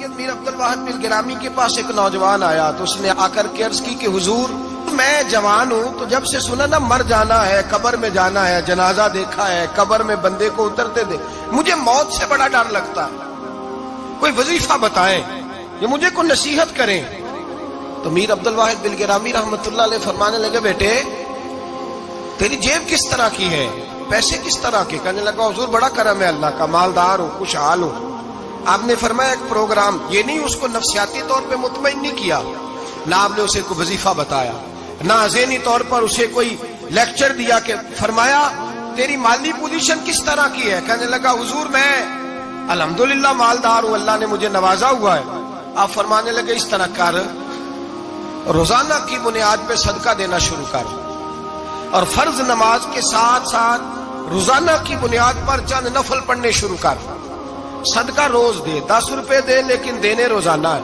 کہ میر عبد الواحد بن گرامی کے پاس ایک نوجوان آیا تو اس نے آ کر کے عرض کی کہ حضور میں جوان ہوں تو جب سے سنا نا مر جانا ہے، قبر میں جانا ہے، جنازہ دیکھا ہے، قبر میں بندے کو اترتے دے، مجھے موت سے بڑا ڈر لگتا ہے، کوئی وظیفہ بتائیں یہ مجھے کوئی نصیحت کریں۔ تو میر عبد الواحد بن گرامی رحمت اللہ علیہ فرمانے لگے بیٹے تیری جیب کس طرح کی ہے، پیسے کس طرح کے؟ کہنے لگا حضور بڑا کرم ہے اللہ کا، مالدار ہوں، خوشحال ہوں۔ آپ نے فرمایا ایک پروگرام، یہ نہیں اس کو نفسیاتی طور پہ مطمئن نہیں کیا، نہ آپ نے اسے کوئی وظیفہ بتایا، نہ ذہنی طور پر اسے کوئی لیکچر دیا، کہ فرمایا تیری مالی پوزیشن کس طرح کی ہے؟ کہنے لگا حضور میں الحمدللہ مالدار ہوں، اللہ نے مجھے نوازا ہوا ہے۔ آپ فرمانے لگے اس طرح کر، روزانہ کی بنیاد پہ صدقہ دینا شروع کر، اور فرض نماز کے ساتھ ساتھ روزانہ کی بنیاد پر چند نفل پڑھنے شروع کر، صدقہ روز دے، 10 روپے دے لیکن دینے روزانہ ہے،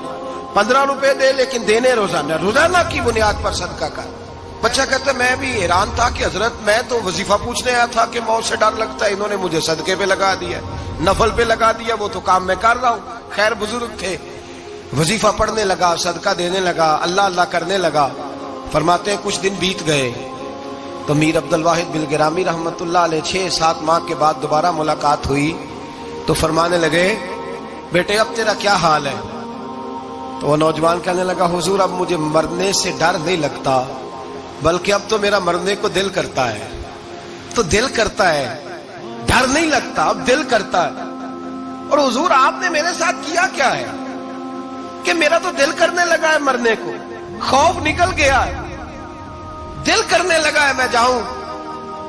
15 روپے دے لیکن دینے روزانہ ہے، روزانہ کی بنیاد پر صدقہ کر۔ بچہ کہتا میں بھی حیران تھا کہ حضرت میں تو وظیفہ پوچھنے آیا تھا کہ موت سے ڈر لگتا ہے، انہوں نے مجھے صدقے پہ لگا دیا، نفل پہ لگا دیا، وہ تو کام میں کر رہا ہوں۔ خیر بزرگ تھے، وظیفہ پڑھنے لگا، صدقہ دینے لگا، اللہ اللہ کرنے لگا۔ فرماتے ہیں کچھ دن بیت گئے تو میر عبد الواحد بن گرامی رحمت اللہ علیہ 6-7 ماہ کے بعد دوبارہ ملاقات ہوئی تو فرمانے لگے بیٹے اب تیرا کیا حال ہے؟ تو وہ نوجوان کہنے لگا حضور اب مجھے مرنے سے ڈر نہیں لگتا، بلکہ اب تو میرا مرنے کو دل کرتا ہے، تو دل کرتا ہے، ڈر نہیں لگتا، اب دل کرتا ہے۔ اور حضور آپ نے میرے ساتھ کیا کیا ہے کہ میرا تو دل کرنے لگا ہے مرنے کو، خوف نکل گیا ہے، دل کرنے لگا ہے میں جاؤں۔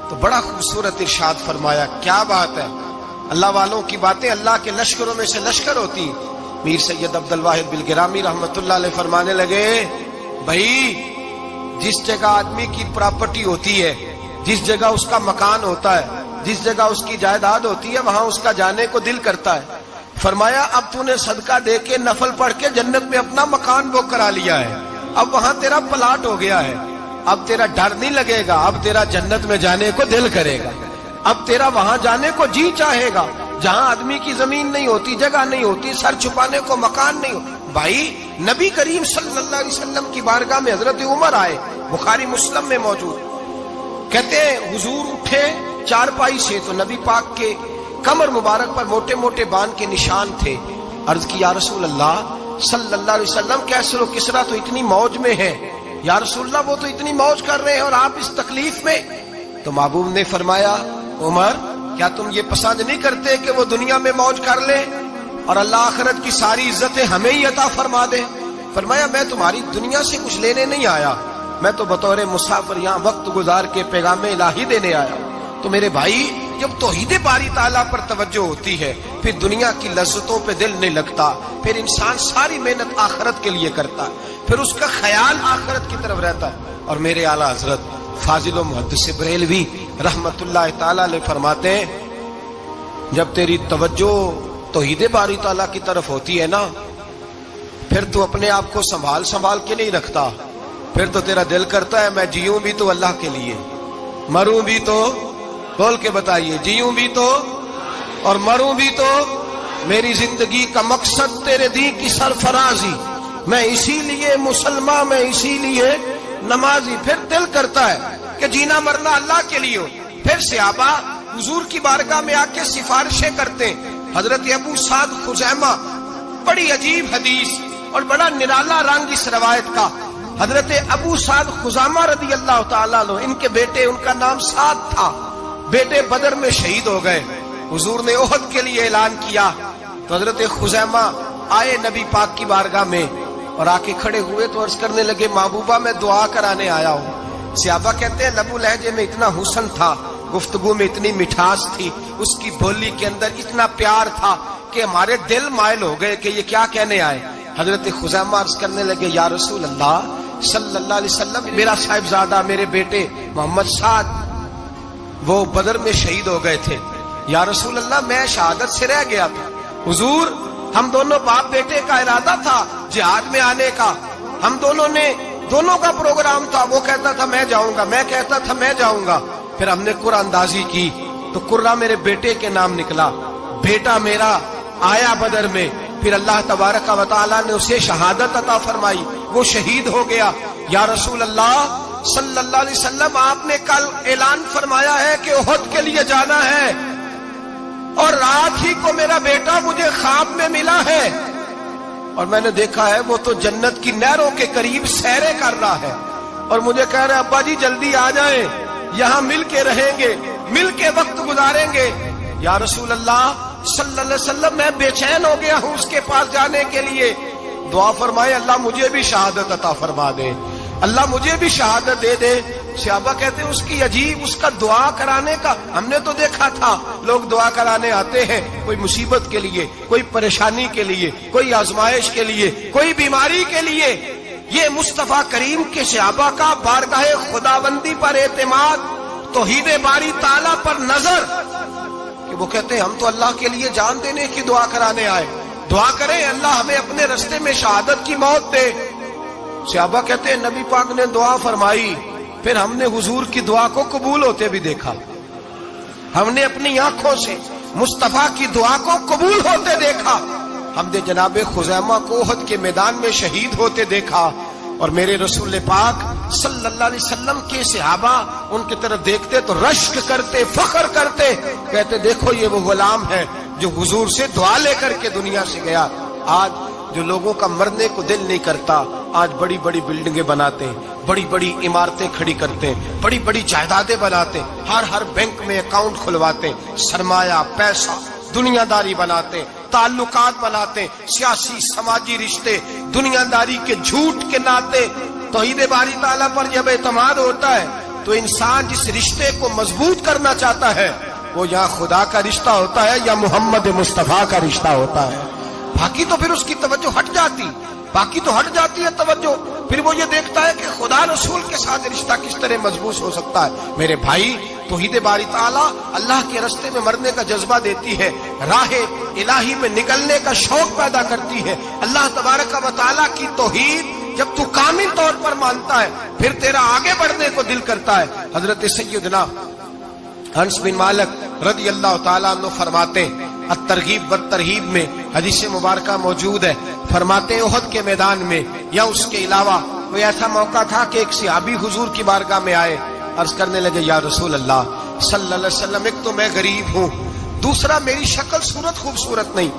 تو بڑا خوبصورت ارشاد فرمایا، کیا بات ہے، اللہ والوں کی باتیں اللہ کے لشکروں میں سے لشکر ہوتی۔ میر سید عبد الواحد بن گرامی رحمت اللہ علیہ فرمانے لگے بھائی جس جگہ آدمی کی پراپرٹی ہوتی ہے، جس جگہ اس کا مکان ہوتا ہے، جس جگہ اس کی جائیداد ہوتی ہے، وہاں اس کا جانے کو دل کرتا ہے۔ فرمایا اب تو نے صدقہ دے کے نفل پڑھ کے جنت میں اپنا مکان بک کرا لیا ہے، اب وہاں تیرا پلاٹ ہو گیا ہے، اب تیرا ڈر نہیں لگے گا، اب تیرا جنت میں جانے کو دل کرے گا، اب تیرا وہاں جانے کو جی چاہے گا جہاں آدمی کی زمین نہیں ہوتی، جگہ نہیں ہوتی، سر چھپانے کو مکان نہیں ہوتا۔ بھائی نبی کریم صلی اللہ علیہ وسلم کی بارگاہ میں حضرت عمر آئے، بخاری مسلم میں موجود، کہتے ہیں حضور اٹھے چارپائی سے تو نبی پاک کے کمر مبارک پر موٹے موٹے بان کے نشان تھے۔ عرض کی یا رسول اللہ صلی اللہ علیہ وسلم کیسر و کسرا تو اتنی موج میں ہے، یا رسول اللہ وہ تو اتنی موج کر رہے ہیں اور آپ اس تکلیف میں۔ تو محبوب نے فرمایا عمر کیا تم یہ پسند نہیں کرتے کہ وہ دنیا میں موج کر لے اور اللہ آخرت کی ساری عزتیں ہمیں ہی عطا فرما دے؟ فرمایا میں تمہاری دنیا سے کچھ لینے نہیں آیا، میں تو بطور مسافر یہاں وقت گزار کے پیغام الہی دینے آیا۔ تو میرے بھائی جب توحید باری تعالیٰ پر توجہ ہوتی ہے پھر دنیا کی لذتوں پہ دل نہیں لگتا، پھر انسان ساری محنت آخرت کے لیے کرتا ہے، پھر اس کا خیال آخرت کی طرف رہتا ہے۔ اور میرے اعلیٰ حضرت فاضل و محدث بریلوی رحمت اللہ تعالیٰ علیہ فرماتے ہیں جب تیری توجہ توحید باری تعالیٰ کی طرف ہوتی ہے نا پھر تو اپنے آپ کو سنبھال کے نہیں رکھتا، پھر تو تیرا دل کرتا ہے میں جیوں بھی تو اللہ کے لیے، مروں بھی تو، بول کے بتائیے، جیوں بھی تو اور مروں بھی تو، میری زندگی کا مقصد تیرے دین کی سرفرازی، میں اسی لیے مسلمان، میں اسی لیے نمازی۔ پھر دل کرتا ہے کہ جینا مرنا اللہ کے لیے ہو۔ پھر صحابہ حضور کی بارگاہ میں آ کے سفارشیں کرتے ہیں۔ حضرت ابو سعد خزیمہ، بڑی عجیب حدیث اور بڑا نرالا رنگ اس روایت کا، حضرت ابو سعد خزیمہ رضی اللہ تعالیٰ عنہ، ان کے بیٹے، ان کا نام سعد تھا، بیٹے بدر میں شہید ہو گئے۔ حضور نے احد کے لیے اعلان کیا تو حضرت خزیمہ آئے نبی پاک کی بارگاہ میں اور آ کے کھڑے ہوئے تو عرض کرنے لگے محبوبہ میں دعا کرانے آیا ہوں۔ صحابہ کہتے ہیں لبو لہجے میں اتنا حسن تھا، گفتگو میں اتنی مٹھاس تھی، اس کی بولی کے اندر اتنا پیار تھا کہ ہمارے دل مائل ہو گئے کہ یہ کیا کہنے آئے۔ حضرت خزیمہ عرض کرنے لگے یا رسول اللہ صلی اللہ علیہ وسلم میرا صاحبزادہ، میرے بیٹے محمد سعد وہ بدر میں شہید ہو گئے تھے، یا رسول اللہ میں شہادت سے رہ گیا تھا، حضور ہم دونوں باپ بیٹے کا ارادہ تھا جہاد میں آنے کا، ہم دونوں کا پروگرام تھا، وہ کہتا تھا میں جاؤں گا، میں کہتا تھا میں جاؤں گا۔ پھر ہم نے قرعہ اندازی کی تو قرہ میرے بیٹے کے نام نکلا، بیٹا میرا آیا بدر میں، پھر اللہ تبارک و تعالیٰ نے اسے شہادت عطا فرمائی، وہ شہید ہو گیا۔ یا رسول اللہ صلی اللہ علیہ وسلم، آپ نے کل اعلان فرمایا ہے کہ احد کے لیے جانا ہے، اور رات ہی کو میرا بیٹا مجھے خواب میں ملا ہے، اور میں نے دیکھا ہے وہ تو جنت کی نہروں کے قریب سیریں کر رہا ہے، اور مجھے کہہ رہے ابا جی جلدی آ جائیں، یہاں مل کے رہیں گے، مل کے وقت گزاریں گے۔ یا رسول اللہ صلی اللہ علیہ وسلم، میں بے چین ہو گیا ہوں اس کے پاس جانے کے لیے، دعا فرمائے اللہ مجھے بھی شہادت عطا فرما دے، اللہ مجھے بھی شہادت دے دے۔ صحابہ کہتے ہیں اس کی عجیب، اس کا دعا کرانے کا، ہم نے تو دیکھا تھا لوگ دعا کرانے آتے ہیں کوئی مصیبت کے لیے، کوئی پریشانی کے لیے، کوئی آزمائش کے لیے، کوئی بیماری کے لیے۔ یہ مصطفیٰ کریم کے صحابہ کا بارگاہ خداوندی پر اعتماد، توحید باری تعالیٰ پر نظر، کہ وہ کہتے ہیں ہم تو اللہ کے لیے جان دینے کی دعا کرانے آئے، دعا کریں اللہ ہمیں اپنے رستے میں شہادت کی موت دے۔ صحابہ کہتے ہیں نبی پاک نے دعا فرمائی، پھر ہم نے حضور کی دعا کو قبول ہوتے بھی دیکھا، ہم نے اپنی آنکھوں سے مصطفیٰ کی دعا کو قبول ہوتے دیکھا، ہم نے جناب خزیمہ کو احد کے میدان میں شہید ہوتے دیکھا، اور میرے رسول پاک صلی اللہ علیہ وسلم کے صحابہ ان کی طرف دیکھتے تو رشک کرتے، فخر کرتے، کہتے دیکھو یہ وہ غلام ہے جو حضور سے دعا لے کر کے دنیا سے گیا۔ آج جو لوگوں کا مرنے کو دل نہیں کرتا، آج بڑی بڑی بلڈنگیں بناتے ہیں، بڑی بڑی عمارتیں کھڑی کرتے ہیں، بڑی بڑی جائیدادیں بناتے ہیں، ہر بینک میں اکاؤنٹ کھلواتے ہیں، سرمایہ، پیسہ، دنیا داری بناتے ہیں، تعلقات بناتے ہیں، سیاسی سماجی رشتے، دنیا داری کے جھوٹ کے ناطے۔ توحید باری تعالیٰ پر جب اعتماد ہوتا ہے تو انسان جس رشتے کو مضبوط کرنا چاہتا ہے وہ یا خدا کا رشتہ ہوتا ہے یا محمد مصطفیٰ کا رشتہ ہوتا ہے، باقی تو پھر اس کی توجہ ہٹ جاتی، باقی تو ہٹ جاتی ہے توجہ، پھر وہ یہ دیکھتا ہے کہ خدا رسول کے ساتھ رشتہ کس طرح مضبوط ہو سکتا ہے۔ میرے بھائی، توحید باری تعالیٰ اللہ کے رستے میں مرنے کا جذبہ دیتی ہے، راہ الہی میں نکلنے کا شوق پیدا کرتی ہے۔ اللہ تبارک و تعالیٰ کی توحید جب تو کامل طور پر مانتا ہے پھر تیرا آگے بڑھنے کو دل کرتا ہے۔ حضرت سیدنا انس بن مالک رضی اللہ تعالیٰ عنہ فرماتے ہیں، الترغیب والترہیب میں حدیث مبارکہ موجود ہے، فرماتے ہیں احد کے میدان میں یا اس کے علاوہ کوئی ایسا موقع تھا کہ ایک صحابی حضور کی بارگاہ میں آئے، عرض کرنے لگے یا رسول اللہ صلی اللہ علیہ وسلم، ایک تو میں غریب ہوں، دوسرا میری شکل صورت خوبصورت نہیں،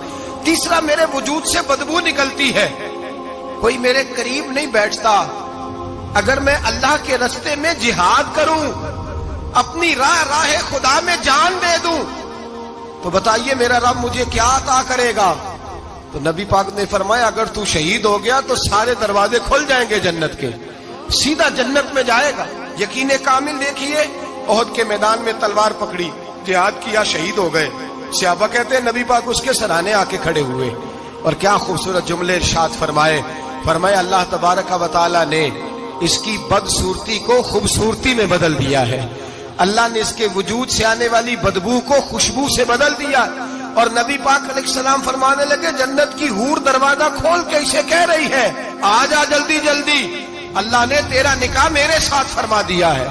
تیسرا میرے وجود سے بدبو نکلتی ہے، کوئی میرے قریب نہیں بیٹھتا، اگر میں اللہ کے رستے میں جہاد کروں، اپنی راہ خدا میں جان دے دوں، تو بتائیے میرا رب مجھے کیا عطا کرے گا؟ تو نبی پاک نے فرمایا اگر تو شہید ہو گیا تو سارے دروازے کھل جائیں گے جنت کے، سیدھا جنت میں جائے گا۔ یقین کامل دیکھیے، احد کے میدان میں تلوار پکڑی، جہاد کیا، شہید ہو گئے، صحابہ کہتے ہیں نبی پاک اس کے سرانے آ کے کھڑے ہوئے، اور کیا خوبصورت جملے ارشاد فرمائے اللہ تبارک و تعالیٰ نے اس کی بدصورتی کو خوبصورتی میں بدل دیا ہے، اللہ نے اس کے وجود سے آنے والی بدبو کو خوشبو سے بدل دیا، اور نبی پاک علیہ السلام فرمانے لگے جنت کی حور دروازہ کھول کے اسے کہہ رہی ہے آ جا جلدی جلدی، اللہ نے تیرا نکاح میرے ساتھ فرما دیا ہے،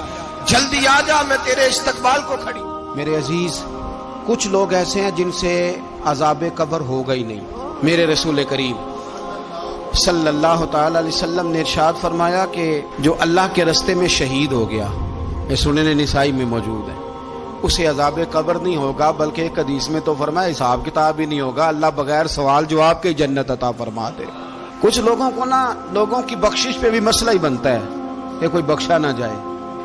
جلدی آ جا، میں تیرے استقبال کو کھڑی۔ میرے عزیز، کچھ لوگ ایسے ہیں جن سے عذاب قبر ہوگا ہی نہیں۔ میرے رسول کریم صلی اللہ تعالی علیہ وسلم نے ارشاد فرمایا کہ جو اللہ کے رستے میں شہید ہو گیا، یہ سنن نسائی میں موجود ہے، اسے عذاب قبر نہیں ہوگا، بلکہ ایک حدیث میں تو فرمایا حساب کتاب ہی نہیں ہوگا، اللہ بغیر سوال جواب کے جنت عطا فرما دے۔ کچھ لوگوں کو لوگوں کی بخشش پہ بھی مسئلہ ہی بنتا ہے کہ کوئی بخشا نہ جائے۔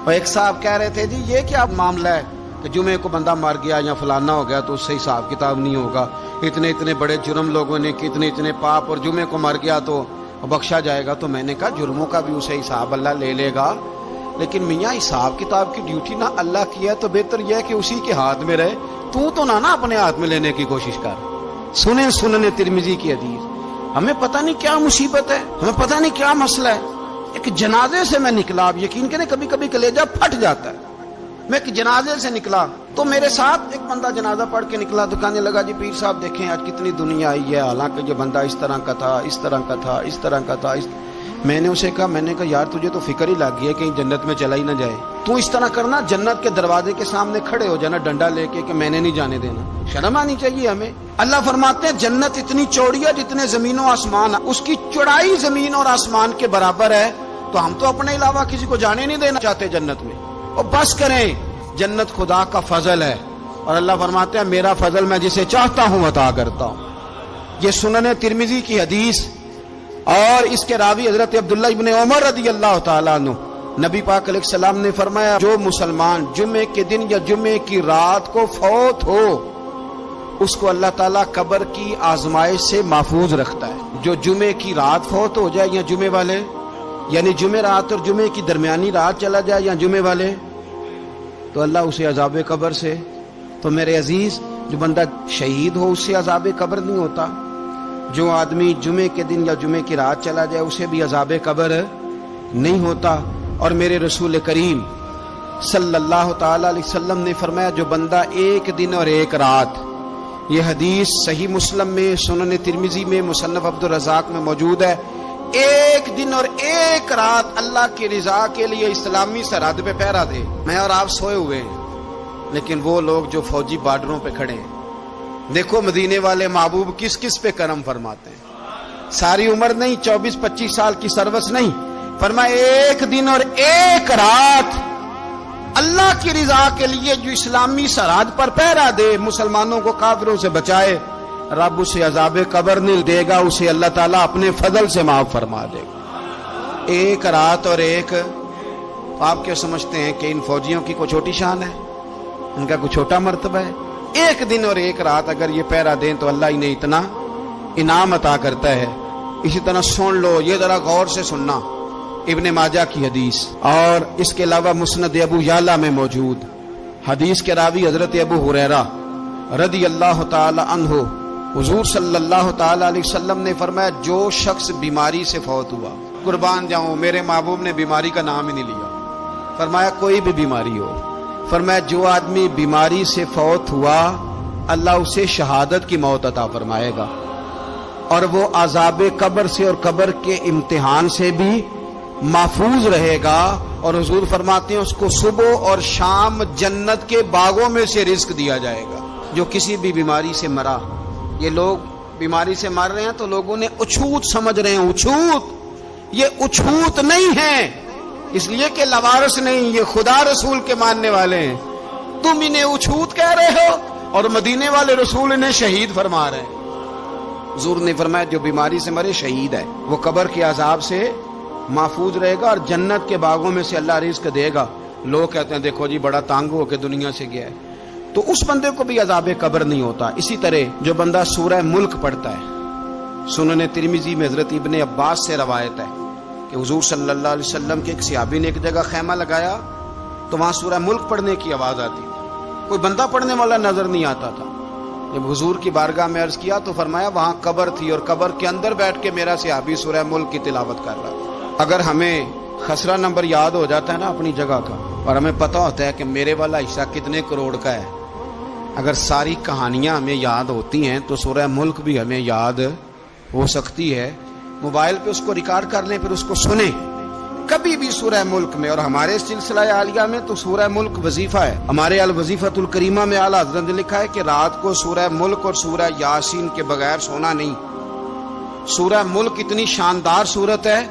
اور ایک صاحب کہہ رہے تھے جی یہ کیا معاملہ ہے کہ جمعے کو بندہ مر گیا یا فلانا ہو گیا تو اس سے حساب کتاب نہیں ہوگا، اتنے بڑے جرم لوگوں نے کی، اتنے پاپ، اور جمعے کو مر گیا تو بخشا جائے گا۔ تو میں نے کہا جرموں کا بھی اسے حساب اللہ لے لے گا، لیکن میاں حساب کتاب کی ڈیوٹی نہ اللہ کی ہے تو بہتر یہ ہے کہ اسی کے ہاتھ میں رہے، تو نہ اپنے ہاتھ میں لینے کی کوشش کر۔ سنن ترمذی کی حدیث، ہمیں پتہ نہیں کیا مصیبت ہے، ہمیں پتہ نہیں کیا مسئلہ ہے۔ ایک جنازے سے میں نکلا، آپ یقین کریں کبھی کبھی کلیجہ پھٹ جاتا ہے، میں ایک جنازے سے نکلا تو میرے ساتھ ایک بندہ جنازہ پڑھ کے نکلا تو کہنے لگا جی پیر صاحب دیکھیں آج کتنی دنیا آئی ہے، حالانکہ یہ بندہ اس طرح کا تھا، اس طرح کا تھا، اس طرح کا تھا۔ میں نے اسے کہا یار تجھے تو فکر ہی لگ گئی ہے کہیں جنت میں چلا ہی نہ جائے. تو اس طرح کرنا، جنت کے دروازے کے سامنے کھڑے ہو جانا ڈنڈا لے کے کہ میں نے نہیں جانے دینا. شرم آنی چاہیے ہمیں. اللہ فرماتے ہیں جنت اتنی چوڑی ہے جتنے زمین و آسمان، اس کی چوڑائی زمین اور آسمان کے برابر ہے. تو ہم تو اپنے علاوہ کسی کو جانے نہیں دینا چاہتے جنت میں. اور بس کریں، جنت خدا کا فضل ہے، اور اللہ فرماتے ہیں میرا فضل میں جسے چاہتا ہوں عطا کرتا ہوں. یہ سنن ترمذی کی حدیث، اور اس کے راوی حضرت عبداللہ ابن عمر رضی اللہ تعالیٰ عنہ. نبی پاک علیہ السلام نے فرمایا جو مسلمان جمعے کے دن یا جمعے کی رات کو فوت ہو اس کو اللہ تعالیٰ قبر کی آزمائش سے محفوظ رکھتا ہے. جو جمعے کی رات فوت ہو جائے یا جمعے والے، یعنی جمعے رات اور جمعے کی درمیانی رات چلا جائے یا جمعے والے، تو اللہ اسے عذاب قبر سے، تو میرے عزیز جو بندہ شہید ہو اس سے عذاب قبر نہیں ہوتا. جو آدمی جمعے کے دن یا جمعے کی رات چلا جائے اسے بھی عذاب قبر نہیں ہوتا. اور میرے رسول کریم صلی اللہ تعالی علیہ وسلم نے فرمایا جو بندہ ایک دن اور ایک رات، یہ حدیث صحیح مسلم میں، سنن ترمذی میں، مصنف عبد الرزاق میں موجود ہے، ایک دن اور ایک رات اللہ کی رضا کے لیے اسلامی سرحد پہ پہرا دے. میں اور آپ سوئے ہوئے ہیں، لیکن وہ لوگ جو فوجی بارڈروں پہ کھڑے ہیں، دیکھو مدینے والے محبوب کس کس پہ کرم فرماتے ہیں. ساری عمر نہیں، 24-25 سال کی سروس نہیں، فرمایا ایک دن اور ایک رات اللہ کی رضا کے لیے جو اسلامی سرحد پر پہرا دے، مسلمانوں کو کافروں سے بچائے، رب اسے عذاب قبر نہیں دے گا، اسے اللہ تعالیٰ اپنے فضل سے معاف فرما دے گا. ایک رات اور ایک، آپ کیا سمجھتے ہیں کہ ان فوجیوں کی کوئی چھوٹی شان ہے؟ ان کا کوئی چھوٹا مرتبہ ہے؟ ایک دن اور ایک رات اگر یہ پہرا دیں تو اللہ انہیں اتنا انعام عطا کرتا ہے. اسی طرح سن لو، یہ ذرا غور سے سننا، ابن ماجہ کی حدیث، اور اس کے علاوہ مسند ابو یعلا میں موجود حدیث کے راوی حضرت ابو ہریرہ رضی اللہ تعالی عنہ، حضور صلی اللہ تعالی علیہ وسلم نے فرمایا جو شخص بیماری سے فوت ہوا، قربان جاؤں میرے محبوب نے بیماری کا نام ہی نہیں لیا، فرمایا کوئی بھی بیماری ہو، فرمایا جو آدمی بیماری سے فوت ہوا اللہ اسے شہادت کی موت عطا فرمائے گا، اور وہ عذاب قبر سے اور قبر کے امتحان سے بھی محفوظ رہے گا. اور حضور فرماتے ہیں اس کو صبح اور شام جنت کے باغوں میں سے رزق دیا جائے گا. جو کسی بھی بیماری سے مرا، یہ لوگ بیماری سے مر رہے ہیں تو لوگوں نے اچھوت سمجھ رہے ہیں، اچھوت، یہ اچھوت نہیں ہے، اس لیے کہ لوارث نہیں، یہ خدا رسول کے ماننے والے ہیں. تم انہیں اچھوت کہہ رہے ہو اور مدینے والے رسول انہیں شہید فرما رہے ہیں. حضور نے فرمایا جو بیماری سے مرے شہید ہے، وہ قبر کے عذاب سے محفوظ رہے گا اور جنت کے باغوں میں سے اللہ رزق دے گا. لوگ کہتے ہیں دیکھو جی بڑا تانگ ہو کے دنیا سے گیا ہے، تو اس بندے کو بھی عذاب قبر نہیں ہوتا. اسی طرح جو بندہ سورہ ملک پڑھتا ہے، سنن ترمذی میں حضرت ابن عباس سے روایت ہے کہ حضور صلی اللہ علیہ وسلم کے ایک صحابی نے ایک جگہ خیمہ لگایا تو وہاں سورہ ملک پڑھنے کی آواز آتی تھی، کوئی بندہ پڑھنے والا نظر نہیں آتا تھا. جب حضور کی بارگاہ میں عرض کیا تو فرمایا وہاں قبر تھی اور قبر کے اندر بیٹھ کے میرا صحابی سورہ ملک کی تلاوت کر رہا تھا. اگر ہمیں خسرہ نمبر یاد ہو جاتا ہے نا اپنی جگہ کا، اور ہمیں پتہ ہوتا ہے کہ میرے والا حصہ کتنے کروڑ کا ہے، اگر ساری کہانیاں ہمیں یاد ہوتی ہیں تو سورہ ملک بھی ہمیں یاد ہو سکتی ہے. موبائل پہ اس کو ریکارڈ کر لیں، پھر اس کو سنیں کبھی بھی سورہ ملک میں. اور ہمارے سلسلہ عالیہ میں تو سورہ ملک وظیفہ ہے. ہمارے الوظیفۃ الکریمہ میں اعلیٰ حضرت نے لکھا ہے کہ رات کو سورہ ملک اور سورہ یاسین کے بغیر سونا نہیں. سورہ ملک اتنی شاندار صورت ہے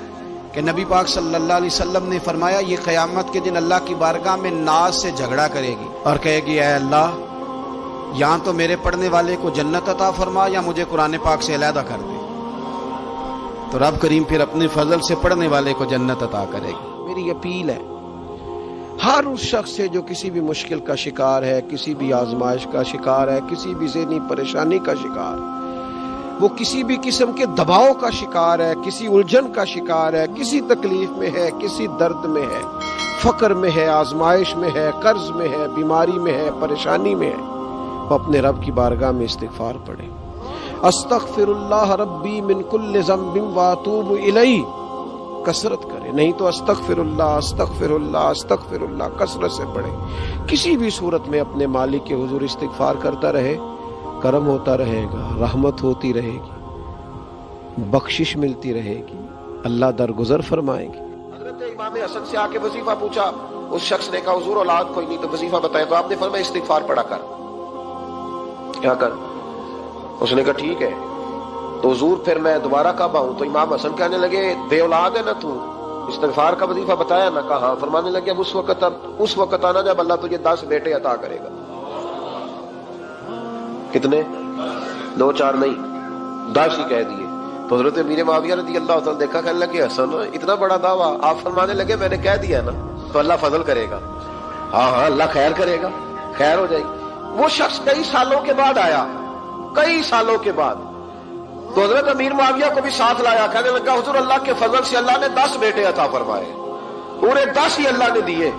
کہ نبی پاک صلی اللہ علیہ وسلم نے فرمایا یہ قیامت کے دن اللہ کی بارگاہ میں ناز سے جھگڑا کرے گی اور کہے گی اے اللہ یہاں تو میرے پڑھنے والے کو جنت عطا فرما یا مجھے قرآن پاک سے علیحدہ کر دے. تو رب کریم پھر اپنے فضل سے پڑھنے والے کو جنت عطا کرے گی. میری اپیل ہے ہر اس شخص سے جو کسی بھی مشکل کا شکار ہے، کسی بھی آزمائش کا شکار ہے، کسی بھی ذہنی پریشانی کا شکار ہے، وہ کسی بھی قسم کے دباؤ کا شکار ہے، کسی الجھن کا شکار ہے، کسی تکلیف میں ہے، کسی درد میں ہے، فقر میں ہے، آزمائش میں ہے، قرض میں ہے، بیماری میں ہے، پریشانی میں ہے، وہ اپنے رب کی بارگاہ میں استغفار پڑھے. استغفر اللہ ربی من کل ذنب واتوب الیہ کثرت کرے، نہیں تو استغفر اللہ استغفر اللہ استغفر اللہ کثرت سے پڑھے. کسی بھی صورت میں اپنے مالک کے حضور استغفار کرتا رہے، کرم ہوتا رہے گا، رحمت ہوتی رہے گی، بخشش ملتی رہے گی، اللہ درگزر فرمائیں گے۔ حضرت امام حسن سے آ کے وظیفہ پوچھا، اس شخص نے کہا حضور اولاد کوئی نہیں تو وظیفہ بتایا، تو آپ نے فرمایا استغفار پڑھا کر، کیا کر؟ اس نے کہا ٹھیک ہے۔ تو حضور پھر میں دوبارہ کب آؤں؟ تو امام حسن کہنے لگے بے اولاد ہے نا تو، استغفار کا وظیفہ بتایا نا؟ کہا ہاں۔ فرمانے لگے اب اس وقت آنا جب اللہ تجھے 10 بیٹے عطا کرے گا۔ کتنے؟ 2 4 نہیں، 10 ہی کہہ دیے۔ تو حضرت امیر معاویہ رضی اللہ تعالیٰ دیکھا، کہنے لگے حسن اتنا بڑا دعویٰ؟ آپ فرمانے لگے میں نے کہہ دیا نا تو اللہ فضل کرے گا۔ ہاں ہاں اللہ خیر کرے گا، خیر ہو جائے گی۔ وہ شخص کئی سالوں کے بعد آیا، کئی سالوں کے بعد، تو حضرت امیر معاویہ کو بھی ساتھ لایا، کہنے لگا حضور اللہ کے فضل سے اللہ نے 10 بیٹے عطا فرمائے، پورے 10 ہی اللہ نے دیے۔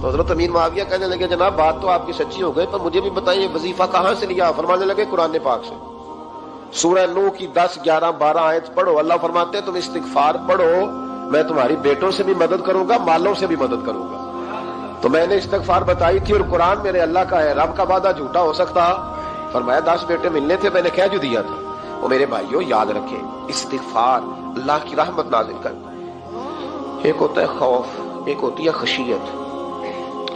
تو حضرت امیر معاویہ کہنے لگے جناب بات تو آپ کی سچی ہو گئی، پر مجھے بھی بتائیے وظیفہ کہاں سے لیا؟ فرمانے لگے قرآن پاک سے، سورہ نوح کی 10 11 12 آیت پڑھو۔ اللہ فرماتے ہیں تم استغفار پڑھو، میں تمہاری بیٹوں سے بھی مدد کروں گا، مالوں سے بھی مدد کروں گا۔ تو میں نے استغفار بتائی تھی اور قرآن میرے اللہ کا ہے، رب کا وعدہ جھوٹا ہو سکتا؟ فرمایا 10 بیٹے ملنے تھے، میں نے کہہ جو دیا تھا۔ وہ میرے بھائیوں یاد رکھیں، استغفار اللہ کی رحمت نازل کرتا ہے۔ ایک ہوتا ہے خوف، ایک ہوتی ہے خشیت۔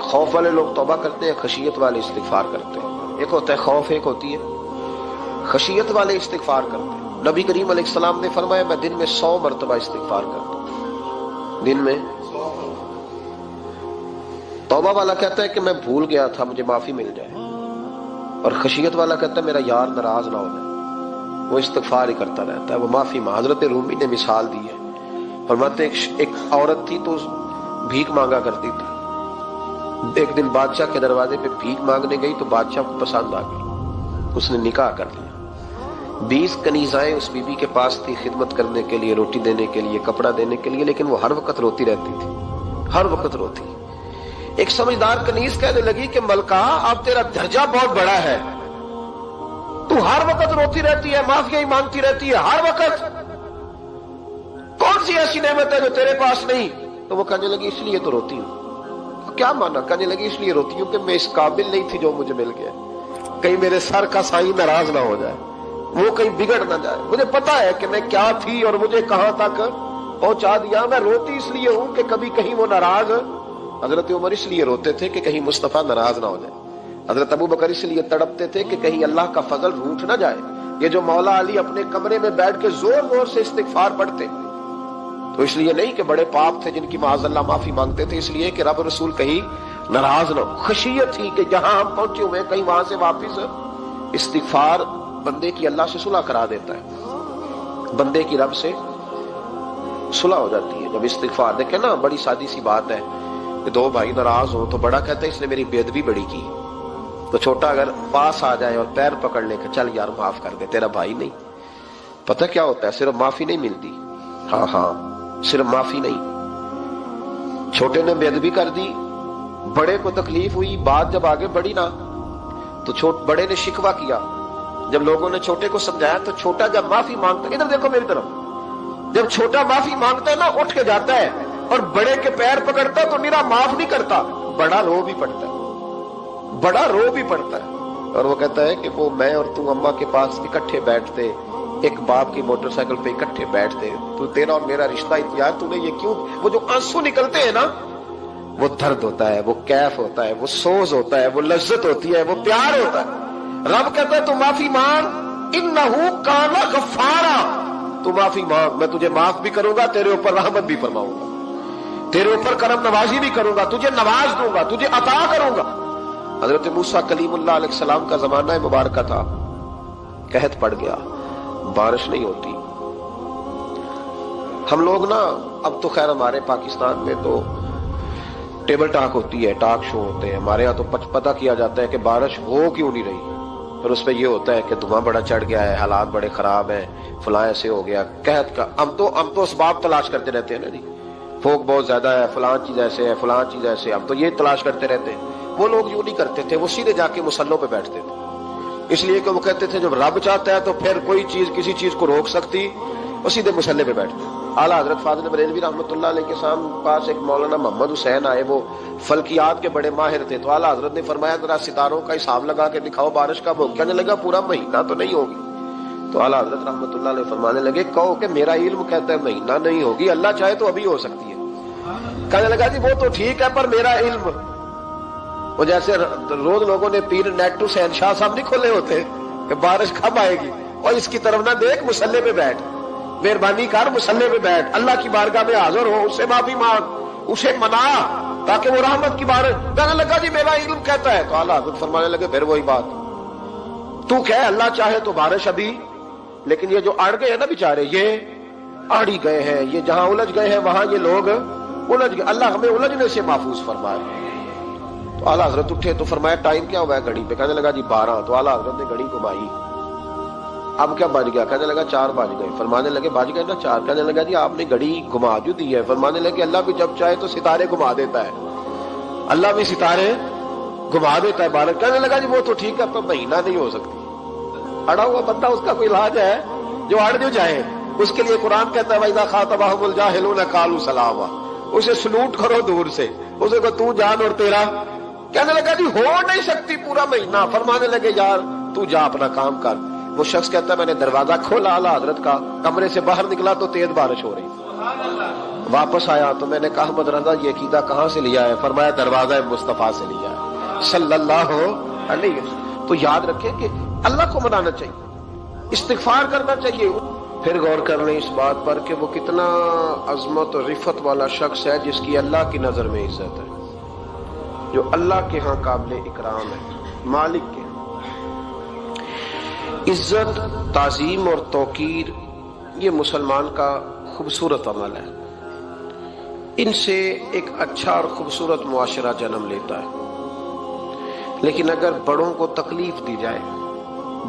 خوف والے لوگ توبہ کرتے ہیں، خشیت والے استغفار کرتے ہیں۔ ایک ہوتا ہے خوف، ایک ہوتی ہے خشیت والے استغفار کرتے ہیں۔ نبی کریم علیہ السلام نے فرمایا میں دن میں 100 مرتبہ استغفار کرتا ہوں، دن میں۔ توبہ والا کہتا ہے کہ میں بھول گیا تھا، مجھے معافی مل جائے، اور خشیت والا کہتا ہے میرا یار ناراض نہ ہو جائے، وہ استغفار ہی کرتا رہتا ہے، وہ معافی مانگ۔ حضرت رومی نے مثال دی ہے، فرماتے ایک عورت تھی تو بھیک مانگا کرتی تھی، ایک دن بادشاہ کے دروازے پہ بھیک مانگنے گئی تو بادشاہ کو پسند آ گئی، اس نے نکاح کر لیا۔ 20 کنیزائیں اس بی بی کے پاس تھی خدمت کرنے کے لیے، روٹی دینے کے لیے، کپڑا دینے کے لیے، لیکن وہ ہر وقت روتی رہتی تھی، ہر وقت روتی۔ ایک سمجھدار کنیز کہنے لگی کہ ملکہ اب تیرا درجہ بہت بڑا ہے، تو ہر وقت روتی رہتی ہے، معافی ہی مانگتی رہتی ہے ہر وقت، کون سی ایسی نعمت ہے جو تیرے پاس نہیں؟ تو وہ کہنے لگی اس لیے تو روتی ہوں۔ کیا مانا؟ کہنے لگی اس لیے روتی ہوں کہ میں اس قابل نہیں تھی جو مجھے مل گیا، کہیں میرے سر کا سائیں ناراض نہ ہو جائے، وہ کہیں بگڑ نہ جائے، مجھے پتا ہے کہ میں کیا تھی اور مجھے کہاں تک پہنچا دیا، میں روتی اس لیے ہوں کہ کبھی کہیں وہ ناراض۔ حضرت عمر اس لیے روتے تھے کہ کہیں مصطفیٰ ناراض نہ ہو جائے، حضرت ابو بکر اس لیے تڑپتے تھے کہ کہیں اللہ کا فضل روٹ نہ جائے۔ یہ جو مولا علی اپنے کمرے میں بیٹھ کے زور زور سے استغفار پڑھتے تو اس لیے نہیں کہ بڑے پاپ تھے جن کی معاذ اللہ معافی مانگتے تھے، اس لیے کہ رب رسول کہیں ناراض نہ ہو۔ خشیت تھی کہ جہاں ہم پہنچے ہوئے کہیں وہاں سے واپس۔ استغفار بندے کی اللہ سے صلح کرا دیتا ہے، بندے کی رب سے صلح ہو جاتی ہے جب استغفار۔ دیکھیں نا بڑی سادی سی بات ہے کہ 2 بھائی ناراض ہوں تو بڑا کہتا ہے اس نے میری بے ادبی بڑی کی، تو چھوٹا اگر پاس آ جائے اور پیر پکڑ لے کہ چل یار معاف کر دے، تیرا بھائی نہیں۔ پتہ کیا ہوتا ہے؟ صرف معافی نہیں ملتی، ہاں ہاں صرف معافی نہیں، چھوٹے نے بے ادبی کر دی، بڑے کو تکلیف ہوئی، بات جب آگے بڑھی نا تو بڑے نے شکوہ کیا، جب لوگوں نے چھوٹے کو سمجھایا تو چھوٹا جب معافی مانگتا ہے، ادھر دیکھو میری طرف، جب چھوٹا معافی مانگتا ہے نا اٹھ کے جاتا ہے اور بڑے کے پیر پکڑتا ہے تو میرا معاف نہیں کرتا، بڑا رو بھی پڑتا ہے، بڑا رو بھی پڑتا ہے، اور وہ کہتا ہے کہ وہ میں اور تو اماں کے پاس اکٹھے بیٹھتے، ایک باپ کی موٹر سائیکل پہ اکٹھے بیٹھتے، تو تیرا اور میرا رشتہ یار تو نے یہ کیوں؟ وہ جو آنسو نکلتے ہیں نا وہ درد ہوتا ہے، وہ کیف ہوتا ہے، وہ سوز ہوتا ہے، وہ لذت ہوتی ہے، وہ پیار ہوتا ہے۔ رب کہتا ہے تو معافی مانگ، انہو کان غفارا، تو معافی مانگ، میں تجھے معاف بھی کروں گا، تیرے اوپر رحمت بھی فرماؤں گا، تیرے اوپر کرم نوازی بھی کروں گا، تجھے نواز دوں گا، تجھے عطا کروں گا۔ حضرت موسیٰ کلیم اللہ علیہ السلام کا زمانہ مبارکہ تھا، قحط پڑ گیا، بارش نہیں ہوتی۔ ہم لوگ نا اب تو خیر ہمارے پاکستان میں تو ٹیبل ٹاک ہوتی ہے، ٹاک شو ہوتے ہیں، ہمارے ہاں تو پتہ کیا جاتا ہے کہ بارش ہو کیوں نہیں رہی، پھر اس پہ یہ ہوتا ہے کہ دھواں بڑا چڑھ گیا ہے، حالات بڑے خراب ہیں، فلاں ایسے ہو گیا، قحط کا۔ ہم تو اسباب تلاش کرتے رہتے ہیں نا جی، فوق بہت زیادہ ہے، فلاں چیز ایسے ہے، فلاں چیز ایسے، ہم تو یہ تلاش کرتے رہتے ہیں۔ وہ لوگ یوں نہیں کرتے تھے، وہ سیدھے جا کے مسلوں پہ بیٹھتے تھے، اس لیے کہ وہ کہتے تھے جب رب چاہتا ہے تو پھر کوئی چیز کسی چیز کو روک سکتی، وہ سیدھے مسلے پہ بیٹھتے۔ اعلیٰ حضرت فاضل بریلوی رحمۃ اللہ علیہ کے پاس ایک مولانا محمد حسین آئے، وہ فلکیات کے بڑے ماہر تھے، تو اعلیٰ حضرت نے فرمایا ذرا ستاروں کا حساب لگا کے دکھاؤ بارش کب ہوگی؟ کہنے لگا پورا مہینہ تو نہیں ہوگی۔ تو اعلیٰ حضرت رحمۃ اللہ علیہ فرمانے لگے کہو کہ میرا علم کہتا ہے مہینہ نہیں ہوگی، اللہ چاہے تو ابھی ہو سکتی ہے۔ کہنے لگا جی وہ تو ٹھیک ہے پر میرا علم، وہ جیسے روز لوگوں نے پیر نیٹ ٹو سین شاہ صاحب نہیں کھولے ہوتے کہ بارش کب آئے گی، اور اس کی طرف نہ دیکھ، مصلے پہ بیٹھ، مہربانی کر مصلے پہ بیٹھ، اللہ کی بارگاہ میں حاضر ہو، اس سے معافی مانگ، اسے منا تاکہ وہ رحمت کی بارش۔ کہنے لگا جی میرا علم کہتا ہے۔ تو اعلیٰ حضرت فرمانے لگے پھر وہی بات، تو کہہ اللہ چاہے تو بارش ابھی، لیکن یہ جو اڑ گئے ہیں نا بیچارے، یہ اڑ ہی گئے ہیں، یہ جہاں الجھ گئے ہیں وہاں یہ لوگ الجھ گئے، اللہ ہمیں الجھنے سے محفوظ فرمائے۔ تو اعلیٰ حضرت اٹھے تو فرمایا ٹائم کیا ہوا ہے گھڑی پہ؟ کہنے لگا جی 12۔ تو اعلیٰ حضرت نے گھڑی گھمائی، اب کیا بج گیا؟ کہنے لگا 4 بج گئے۔ فرمانے لگے بج گئے نا 4؟ کہنے لگا جی آپ نے گھڑی گھما جو دی ہے۔ فرمانے لگے اللہ بھی جب چاہے تو ستارے گھما دیتا ہے، اللہ بھی ستارے گھما دیتا ہے بارش۔ کہنے لگا جی وہ تو ٹھیک ہے پر مہینہ نہیں ہو سکتی۔ اڑا ہوا بندہ، اس کا کوئی علاج ہے؟ جو اڑ جو جائے اس کے لیے قرآن کہتا ہے وَإِذَا خَاطَبَهُمُ الْجَاهِلُونَ قَالُوا سَلَامًا، اسے سلوٹ کرو دور سے، اسے کو تو جان اور تیرا۔ کہنے لگا جی ہو نہیں سکتی پورا مہینہ۔ فرمانے لگے یار تو جا اپنا کام کر۔ وہ شخص کہتا ہے میں نے دروازہ کھولا اعلیٰ حضرت کا، کمرے سے باہر نکلا تو تیز بارش ہو رہی۔ واپس آیا تو میں نے کہا احمد رضا یہ عقیدہ کہاں سے لیا ہے؟ فرمایا دروازہ مصطفیٰ سے لیا ہے صلی اللہ علیہ وسلم۔ تو یاد رکھیں کہ اللہ کو منانا چاہیے، استغفار کرنا چاہیے۔ پھر غور کر لیں اس بات پر کہ وہ کتنا عظمت اور رفت والا شخص ہے جس کی اللہ کی نظر میں عزت ہے، جو اللہ کے ہاں قابل اکرام ہے، مالک کے ہاں۔ عزت، تعظیم اور توقیر یہ مسلمان کا خوبصورت عمل ہے، ان سے ایک اچھا اور خوبصورت معاشرہ جنم لیتا ہے۔ لیکن اگر بڑوں کو تکلیف دی جائے،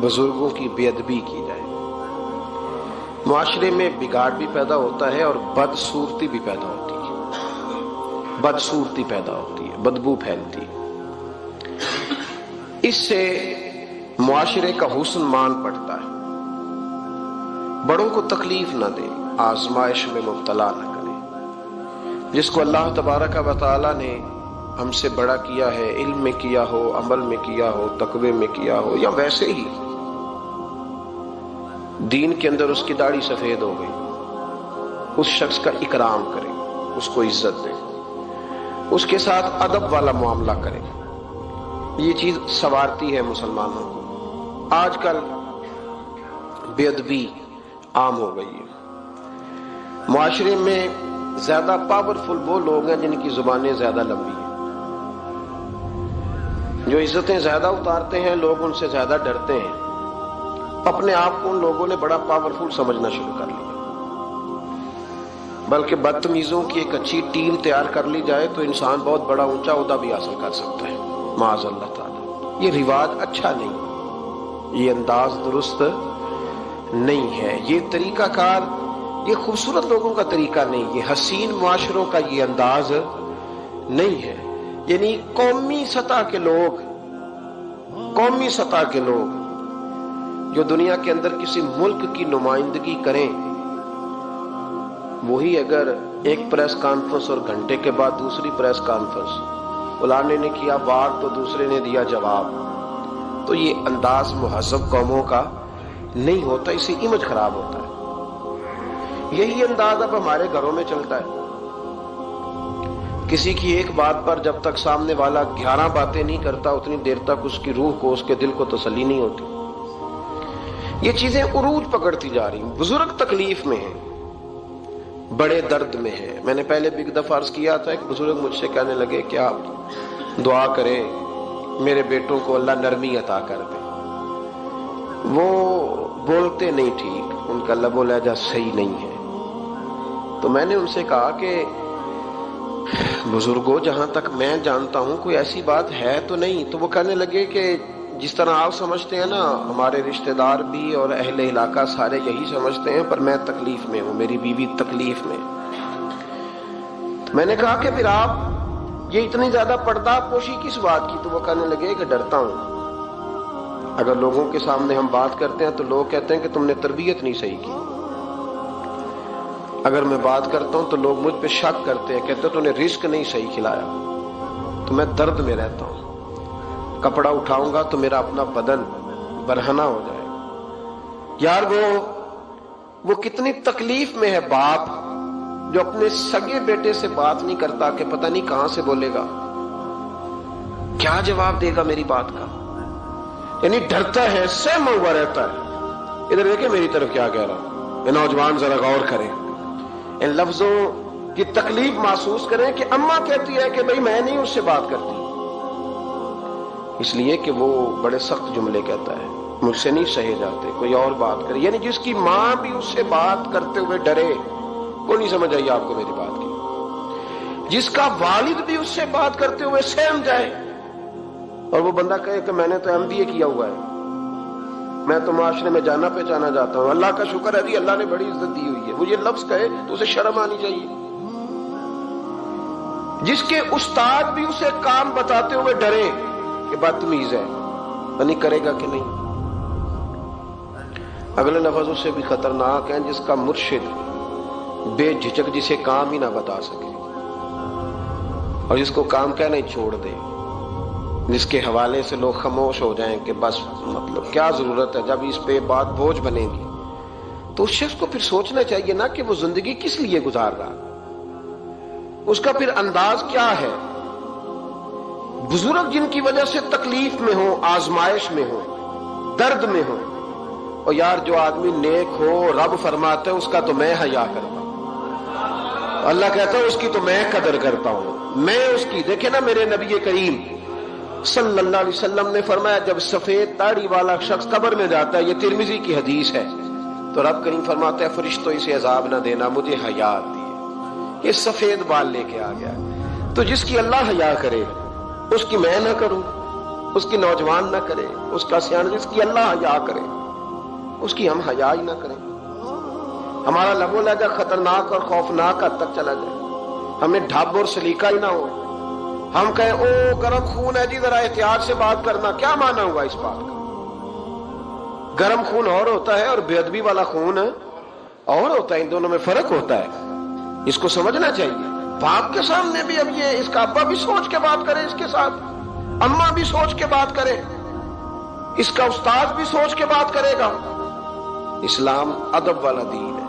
بزرگوں کی بے ادبی کی جائے، معاشرے میں بگاڑ بھی پیدا ہوتا ہے اور بدصورتی بھی پیدا ہوتی ہے، بدصورتی پیدا ہوتی ہے، بدبو پھیلتی ہے، اس سے معاشرے کا حسن مان پڑتا ہے۔ بڑوں کو تکلیف نہ دے، آزمائش میں مبتلا نہ کرے۔ جس کو اللہ تبارک و تعالی نے ہم سے بڑا کیا ہے، علم میں کیا ہو، عمل میں کیا ہو، تقوی میں کیا ہو، یا ویسے ہی دین کے اندر اس کی داڑھی سفید ہو گئی، اس شخص کا اکرام کرے، اس کو عزت دے، اس کے ساتھ ادب والا معاملہ کرے۔ یہ چیز سنوارتی ہے مسلمانوں کو۔ آج کل بے ادبی عام ہو گئی ہے۔ معاشرے میں زیادہ پاورفل وہ لوگ ہیں جن کی زبانیں زیادہ لمبی ہیں، جو عزتیں زیادہ اتارتے ہیں، لوگ ان سے زیادہ ڈرتے ہیں۔ اپنے آپ کو ان لوگوں نے بڑا پاورفل سمجھنا شروع کر لیا۔ بلکہ بدتمیزوں کی ایک اچھی ٹیم تیار کر لی جائے تو انسان بہت بڑا اونچا عہدہ بھی حاصل کر سکتا ہے، معاذ اللہ تعالی۔ یہ رواج اچھا نہیں، یہ انداز درست نہیں ہے، یہ طریقہ کار، یہ خوبصورت لوگوں کا طریقہ نہیں، یہ حسین معاشروں کا یہ انداز نہیں ہے۔ یعنی قومی سطح کے لوگ جو دنیا کے اندر کسی ملک کی نمائندگی کریں، وہی اگر ایک پریس کانفرنس اور گھنٹے کے بعد دوسری پریس کانفرنس، فلانے نے کیا وار تو دوسرے نے دیا جواب، تو یہ انداز مہذب قوموں کا نہیں ہوتا، اس سے امیج خراب ہوتا ہے۔ یہی انداز اب ہمارے گھروں میں چلتا ہے۔ کسی کی ایک بات پر جب تک سامنے والا 11 باتیں نہیں کرتا، اتنی دیر تک اس کی روح کو، اس کے دل کو تسلی نہیں ہوتی۔ یہ چیزیں عروج پکڑتی جا رہی ہیں۔ بزرگ تکلیف میں ہیں، بڑے درد میں ہیں۔ میں نے پہلے بھی ایک دفعہ عرض کیا تھا، ایک بزرگ مجھ سے کہنے لگے کہ آپ دعا کریں میرے بیٹوں کو اللہ نرمی عطا کر دے، وہ بولتے نہیں ٹھیک، ان کا لب و لہجہ صحیح نہیں ہے۔ تو میں نے ان سے کہا کہ بزرگوں، جہاں تک میں جانتا ہوں کوئی ایسی بات ہے تو نہیں۔ تو وہ کہنے لگے کہ جس طرح آپ سمجھتے ہیں نا، ہمارے رشتہ دار بھی اور اہل علاقہ سارے یہی سمجھتے ہیں، پر میں تکلیف میں ہوں، میری بیوی تکلیف میں۔ میں نے کہا کہ پھر آپ یہ اتنی زیادہ پردہ پوشی کس بات کی؟ تو وہ کہنے لگے کہ ڈرتا ہوں، اگر لوگوں کے سامنے ہم بات کرتے ہیں تو لوگ کہتے ہیں کہ تم نے تربیت نہیں صحیح کی، اگر میں بات کرتا ہوں تو لوگ مجھ پہ شک کرتے ہیں، کہتے ہیں تو نے رزق نہیں صحیح کھلایا، تو میں درد میں رہتا ہوں، کپڑا اٹھاؤں گا تو میرا اپنا بدن برہنہ ہو جائے گا۔ یار وہ کتنی تکلیف میں ہے باپ جو اپنے سگے بیٹے سے بات نہیں کرتا کہ پتہ نہیں کہاں سے بولے گا، کیا جواب دے گا میری بات کا، یعنی ڈرتا ہے، سہما ہوا رہتا ہے۔ ادھر دیکھیں میری طرف کیا کہہ رہا ہوں، یہ نوجوان ذرا غور کریں، ان لفظوں کی تکلیف محسوس کریں کہ اماں کہتی ہے کہ بھئی میں نہیں اس سے بات کرتی، اس لیے کہ وہ بڑے سخت جملے کہتا ہے، مجھ سے نہیں سہے جاتے، کوئی اور بات کرے، یعنی جس کی ماں بھی اس سے بات کرتے ہوئے ڈرے۔ کوئی نہیں سمجھ آئی آپ کو میری بات کی؟ جس کا والد بھی اس سے بات کرتے ہوئے سہم جائے اور وہ بندہ کہے کہ میں نے تو MBA کیا ہوا ہے، میں تو معاشرے میں جانا پہچانا جاتا ہوں، اللہ کا شکر ہے جی اللہ نے بڑی عزت دی ہوئی ہے، وہ یہ لفظ کہے تو اسے شرم آنی چاہیے۔ جس کے استاد بھی اسے کام بتاتے ہوئے ڈرے کہ بدتمیز ہے، نہیں کرے گا کہ نہیں۔ اگلے لفظ اس سے بھی خطرناک ہیں، جس کا مرشد بے جھجک جسے کام ہی نہ بتا سکے اور جس کو کام کہنا ہی چھوڑ دے، جس کے حوالے سے لوگ خاموش ہو جائیں کہ بس مطلب کیا ضرورت ہے، جب اس پہ بات بوجھ بنے گی تو اس شخص کو پھر سوچنا چاہیے نا کہ وہ زندگی کس لیے گزار رہا، اس کا پھر انداز کیا ہے۔ بزرگ جن کی وجہ سے تکلیف میں ہو، آزمائش میں ہو، درد میں ہو، اور یار جو آدمی نیک ہو رب فرماتا ہے اس کا تو میں حیا کرتا ہوں، اللہ کہتا ہے اس کی تو میں قدر کرتا ہوں، میں اس کی۔ دیکھیں نا میرے نبی کریم صلی اللہ علیہ وسلم نے فرمایا جب سفید داڑھی والا شخص قبر میں جاتا ہے، یہ ترمذی کی حدیث ہے، تو رب کریم فرماتا ہے فرشتوں اسے عذاب نہ دینا، مجھے حیا آتی ہے، یہ سفید بال لے کے آ گیا۔ تو جس کی اللہ حیا کرے اس کی میں نہ کروں، اس کی نوجوان نہ کرے، اس کا سیان، جس کی اللہ حیا کرے اس کی ہم حیا ہی نہ کریں، ہمارا لب و لہجہ خطرناک اور خوفناک حد تک چلا جائے، ہمیں ڈھب اور سلیقہ ہی نہ ہو، ہم کہیں او گرم خون ہے جی ذرا احتیاط سے بات کرنا، کیا مانا ہوا اس بات کا؟ گرم خون اور ہوتا ہے اور بے ادبی والا خون اور ہوتا ہے، ان دونوں میں فرق ہوتا ہے، اس کو سمجھنا چاہیے۔ باپ کے سامنے بھی اب یہ اس کا ابا بھی سوچ کے بات کرے، اس کے ساتھ اماں بھی سوچ کے بات کرے، اس کا استاد بھی سوچ کے بات کرے گا۔ اسلام ادب والا دین ہے۔